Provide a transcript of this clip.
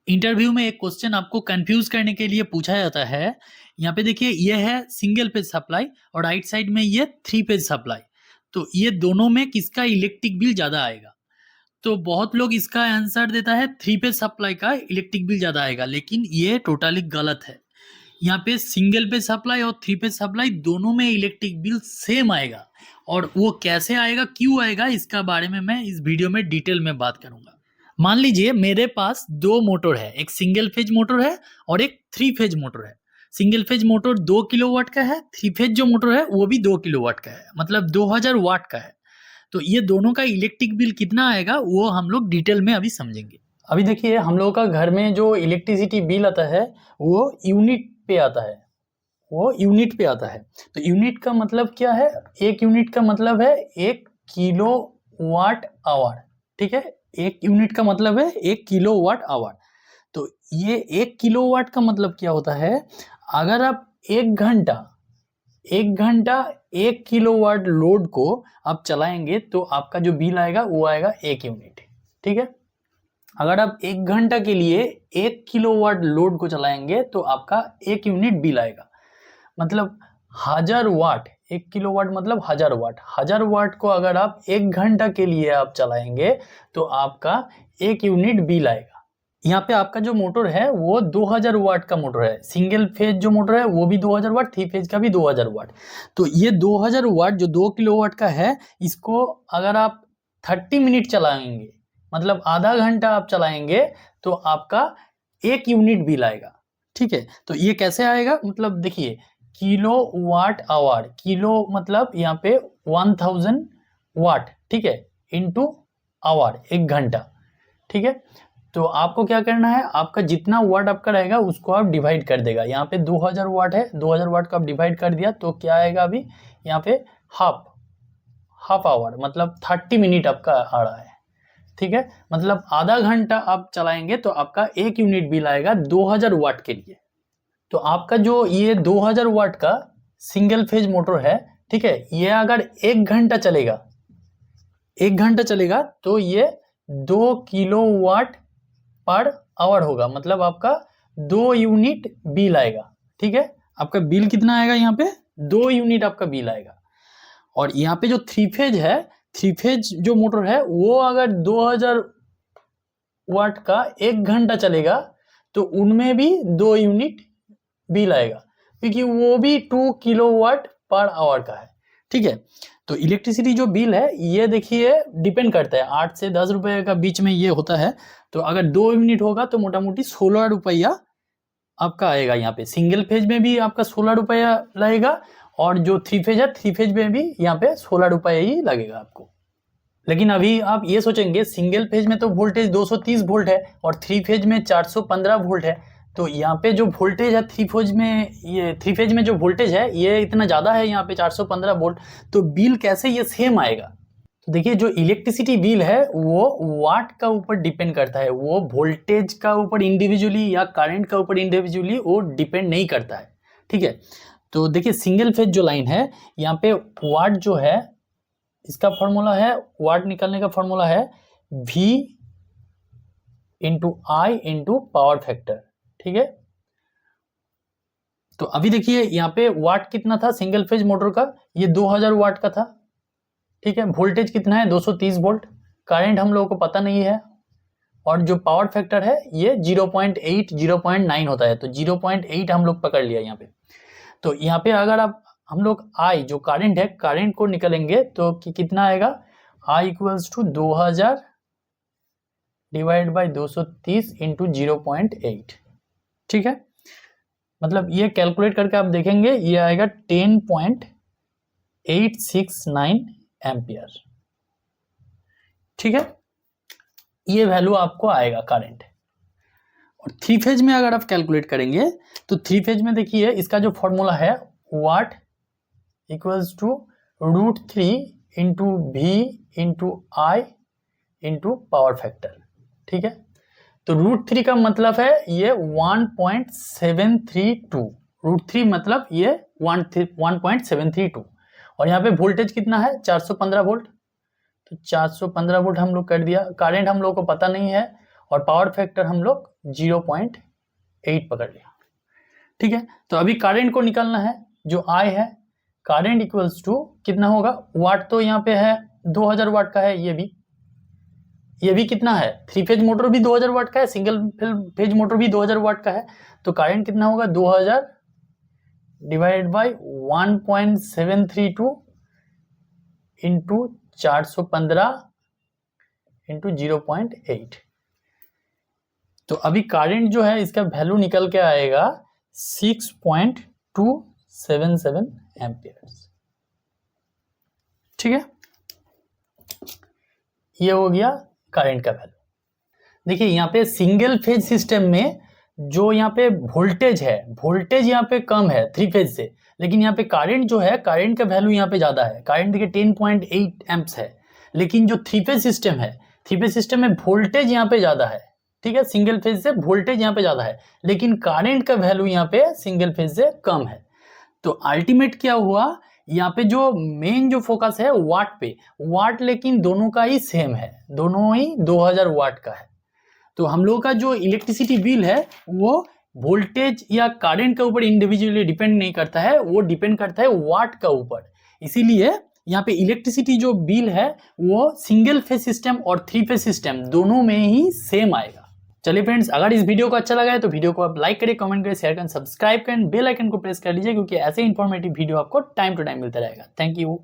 Interview में एक question आपको कंफ्यूज करने के लिए पूछा जाता है। यहाँ पे देखिए ये है सिंगल फेज सप्लाई और राइट साइड में ये 3 फेज सप्लाई। तो ये दोनों में किसका इलेक्ट्रिक बिल ज़्यादा आएगा? तो बहुत लोग इसका आंसर देता है 3 फेज सप्लाई का इलेक्ट्रिक बिल ज़्यादा आएगा, लेकिन ये टोटली गलत है। यहाँ पे सिंगल फेज सप्लाई और 3 फेज सप्लाई दोनों में इलेक्ट्रिक बिल सेम आएगा, और वो कैसे आएगा, क्यों आएगा, इसका बारे में मैं इस वीडियो में डिटेल में बात करूंगा। मान लीजिए मेरे पास 2 मोटर है, एक सिंगल फेज मोटर है और एक 3 फेज मोटर है। सिंगल फेज मोटर 2 किलोवाट का है, 3 फेज जो मोटर है वो भी 2 किलोवाट का है, मतलब 2000 वाट का है। तो ये दोनों का इलेक्ट्रिक बिल कितना आएगा वो हम लोग डिटेल में अभी समझेंगे। अभी देखिए हम लोगों का घर में जो इलेक्ट्रिसिटी बिल आता है वो यूनिट पे आता है, तो यूनिट का मतलब क्या है? एक यूनिट का मतलब है 1 किलोवाट आवर। ठीक है, एक यूनिट का मतलब है 1 किलोवाट आवर। तो ये 1 किलोवाट का मतलब क्या होता है? अगर आप 1 किलोवाट लोड को आप चलाएंगे तो आपका जो बिल आएगा वो आएगा 1 यूनिट। ठीक है, अगर आप 1 घंटा के लिए 1 किलोवाट लोड को चलाएंगे तो आपका 1 यूनिट बिल आएगा। मतलब 1000 वाट, 1 किलोवाट मतलब 1000 वाट को अगर आप 1 घंटा के लिए आप चलाएंगे तो आपका 1 यूनिट बिल आएगा। यहाँ पे आपका जो मोटर है वो 2000 वाट का मोटर है। सिंगल फेज जो मोटर है वो भी 2000 वाट, 3 फेज का भी 2000 वाट। तो ये 2000 वाट जो 2 किलोवाट का है, इसको अगर आप 30 मिनट चलाएंगे, मतलब आधा घंटा आप चलाएंगे, तो आपका 1 यूनिट बिल आएगा। ठीक है, तो ये कैसे आएगा? मतलब देखिए किलोवाट आवर, किलो मतलब यहाँ पे 1000 वाट, ठीक है, इंटू आवर, 1 घंटा। ठीक है, तो आपको क्या करना है, आपका जितना वाट आपका रहेगा उसको आप डिवाइड कर देगा। यहाँ पे 2000 वाट है, 2000 वाट को आप डिवाइड कर दिया तो क्या आएगा? अभी यहाँ पे हाफ आवर, मतलब 30 मिनट आपका आ रहा है। ठीक है, मतलब आधा घंटा आप चलाएंगे तो आपका 1 यूनिट बिल आएगा 2000 वाट के लिए। तो आपका जो ये 2000 वाट का सिंगल फेज मोटर है, ठीक है, ये अगर 1 घंटा चलेगा तो ये 2 किलोवाट पर आवर होगा, मतलब आपका 2 यूनिट बिल आएगा। ठीक है, आपका बिल कितना आएगा? यहाँ पे 2 यूनिट आपका बिल आएगा। और यहाँ पे जो 3 फेज है, 3 फेज जो मोटर है वो अगर 2000 वाट का 1 घंटा चलेगा तो उनमें भी 2 यूनिट बिल आएगा, क्योंकि वो भी 2 किलोवाट पर आवर का है। ठीक है, तो इलेक्ट्रिसिटी जो बिल है ये देखिए डिपेंड करता है 8 से 10 रुपये का बीच में ये होता है। तो अगर 2 यूनिट होगा तो मोटा मोटी 16 रुपया आपका आएगा। यहाँ पे सिंगल फेज में भी आपका 16 रुपया लगेगा, और जो 3 फेज है 3 फेज में भी यहाँ पे 16 रुपया ही लगेगा आपको। लेकिन अभी आप ये सोचेंगे सिंगल फेज में तो वोल्टेज 230 वोल्ट है और 3 फेज में 415 वोल्ट है, तो यहाँ पे जो वोल्टेज है 3 फेज में जो वोल्टेज है ये इतना ज़्यादा है, यहाँ पे 415 वोल्ट, तो बिल कैसे ये सेम आएगा? तो देखिए जो इलेक्ट्रिसिटी बिल है वो वाट का ऊपर डिपेंड करता है, वो वोल्टेज का ऊपर इंडिविजुअली या करंट का ऊपर इंडिविजुअली वो डिपेंड नहीं करता है। ठीक है, तो देखिए सिंगल फेज जो लाइन है यहाँ पे वाट जो है, इसका फॉर्मूला है, वाट निकालने का फॉर्मूला है V into I into power factor. ठीक है, तो अभी देखिए यहाँ पे वाट कितना था सिंगल फेज मोटर का? ये 2000 वाट का था। ठीक है, वोल्टेज कितना है? 230 वोल्ट। करंट हम लोगों को पता नहीं है, और जो पावर फैक्टर है ये 0.8 0.9 होता है, तो 0.8 हम लोग पकड़ लिया यहाँ पे। तो यहाँ पे अगर हम लोग आई जो करंट है, करंट को निकलेंगे तो कितना आएगा? I equals to 2000 divide by 230 into 0.8। ठीक है, मतलब ये कैलकुलेट करके आप देखेंगे ये आएगा 10.869 एम्पियर। ठीक है, ये वैल्यू आपको आएगा करंट। और 3 फेज में अगर आप कैलकुलेट करेंगे तो 3 फेज में देखिए इसका जो फॉर्मूला है watt equals to √3 into V into I into power factor. ठीक है, तो √3 का मतलब है ये 1.732, √3 मतलब ये 1.732, और यहाँ पे वोल्टेज कितना है? 415 वोल्ट। तो 415 वोल्ट हम लोग कर दिया। करंट हम लोग को पता नहीं है, और पावर फैक्टर हम लोग 0.8 पकड़ लिया। ठीक है, तो अभी करंट को निकालना है, जो I है, करंट इक्वल्स टू कितना होगा, वाट तो यहाँ पे है 2000 वाट का है, ये भी कितना है, 3 फेज मोटर भी 2000 वाट का है, सिंगल फेज मोटर भी 2000 वाट का है। तो करंट कितना होगा, 2000 डिवाइडेड बाई 1.732 इंटू 415 इंटू 0.8। तो अभी करंट जो है इसका वैल्यू निकल के आएगा 6.277 एम्पियर्स। ठीक है, ये हो गया करंट का वैल्यू। देखिए यहाँ पे सिंगल फेज सिस्टम में जो यहाँ पे वोल्टेज है, वोल्टेज यहाँ पे कम है 3 फेज से, लेकिन यहाँ पे करंट जो है, करंट का वैल्यू यहाँ पे ज्यादा है। करंट देखिए 10.8 एम्प्स है, लेकिन जो 3 फेज सिस्टम है, 3 फेज सिस्टम में वोल्टेज यहाँ पे ज्यादा है। ठीक है, सिंगल फेज से वोल्टेज यहाँ पे ज्यादा है, लेकिन करंट का वैल्यू यहाँ पे सिंगल फेज से कम है। तो अल्टीमेट क्या हुआ, यहाँ पे जो मेन जो फोकस है वाट पे, वाट लेकिन दोनों का ही सेम है, दोनों ही 2000 वाट का है। तो हम लोगों का जो इलेक्ट्रिसिटी बिल है वो वोल्टेज या करंट के ऊपर इंडिविजुअली डिपेंड नहीं करता है, वो डिपेंड करता है वाट का ऊपर। इसीलिए यहाँ पे इलेक्ट्रिसिटी जो बिल है वो सिंगल फेज सिस्टम और 3 फेज सिस्टम दोनों में ही सेम आएगा। चलिए फ्रेंड्स, अगर इस वीडियो को अच्छा लगा है तो वीडियो को आप लाइक करें, कमेंट करें, शेयर करें, सब्सक्राइब करें, बेल आइकन को प्रेस कर लीजिए, क्योंकि ऐसे इंफॉर्मेटिव वीडियो आपको टाइम टू टाइम मिलता रहेगा। Thank you.